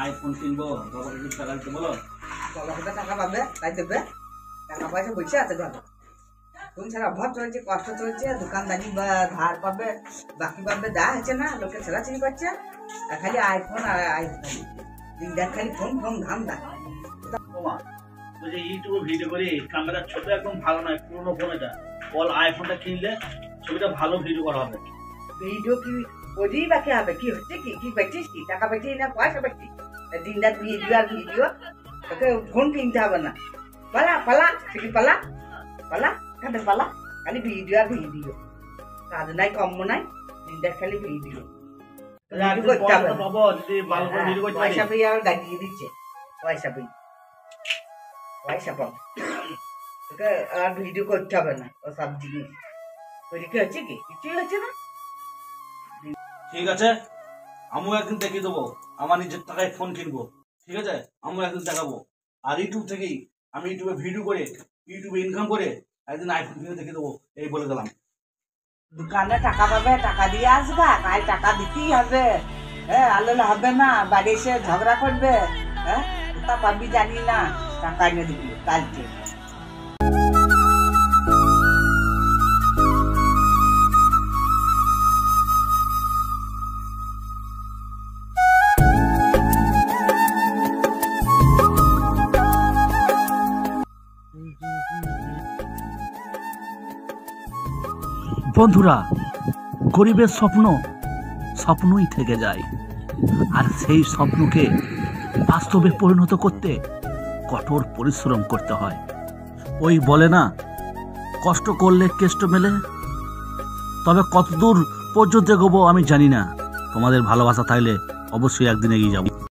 IPhone কিনবো, বাবাকে কিছু টাকা দিতে বলো। বাবা কোথা টাকা পাবে? তাই দেবে? টাকা পয়সা বসে আছে ঘরে। কোন ছাড়া অভাব চলছে, কষ্ট চলছে, দোকানদারি বা ধার পাবে, বাকি পাবে, দেওয়া হচ্ছে না, লোকে ছেড়াছিড়ি করছে, আর খালি আইফোন আর আইফোন, দিন দেখ খালি ফোন ফোন ধান্দা। যে ইউটিউবে ভিডিও করি, ক্যামেরার ছবি একদম ভালো নয়, পুরোনো ফোন এটা। বল আইফোনটা কিনলে ছবিটা ভালো ভিডিও করা হবে। ভিডিও কি করি বা কি হবে? কি হচ্ছে কি? কি পেয়েছিস কি? টাকা পেয়েছিস না পয়সা পেয়েছিস? দিন রাত ভিডিও আর ভিডিও, তোকে ফোন কিনতে হবে না। পালা পালা সেটি পালা পালা কাদের পালা, খালি ভিডিও আর ভিডিও, কাজ নাই কম্ম নাই, দিন রাত খালি ভিডিও। পয়সা পেয়ে আর গাড়িয়ে দিচ্ছে, পয়সা পেয়ে পয়সা পাবো, তোকে আর ভিডিও করতে হবে না। ও সব জিনিস তৈরি কি হচ্ছে কি? কিছুই হচ্ছে না। ঠিক আছে, আমিও একদিন দেখিয়ে দেবো, আমার নিজের টাকায় ফোন কিনবো। ঠিক আছে, আমিও একদিন দেখাবো। আর ইউটিউব থেকেই আমি ইউটিউবে ভিডিও করে, ইউটিউবে ইনকাম করে একদিন আইফোন কিনে দেখিয়ে দেবো, এই বলে দিলাম। দোকানে টাকা পাবে, টাকা দিয়ে আসবা, কাল টাকা দিতেই হবে। হ্যাঁ, আলোলে হবে না, বাড়ি এসে ঝগড়া করবে। হ্যাঁ, কোথা পাবি জানি না, টাকা এনে দিবি কালকে। বন্ধুরা, গরিবের স্বপ্ন স্বপ্নই থেকে যায়, আর সেই স্বপ্নকে বাস্তবে পরিণত করতে কঠোর পরিশ্রম করতে হয়। ওই বলে না, কষ্ট করলে কেষ্ট মেলে। তবে কতদূর পর্যন্ত এগোবো আমি জানি না, তোমাদের ভালোবাসা থাকলে অবশ্যই একদিন এগিয়ে যাবো।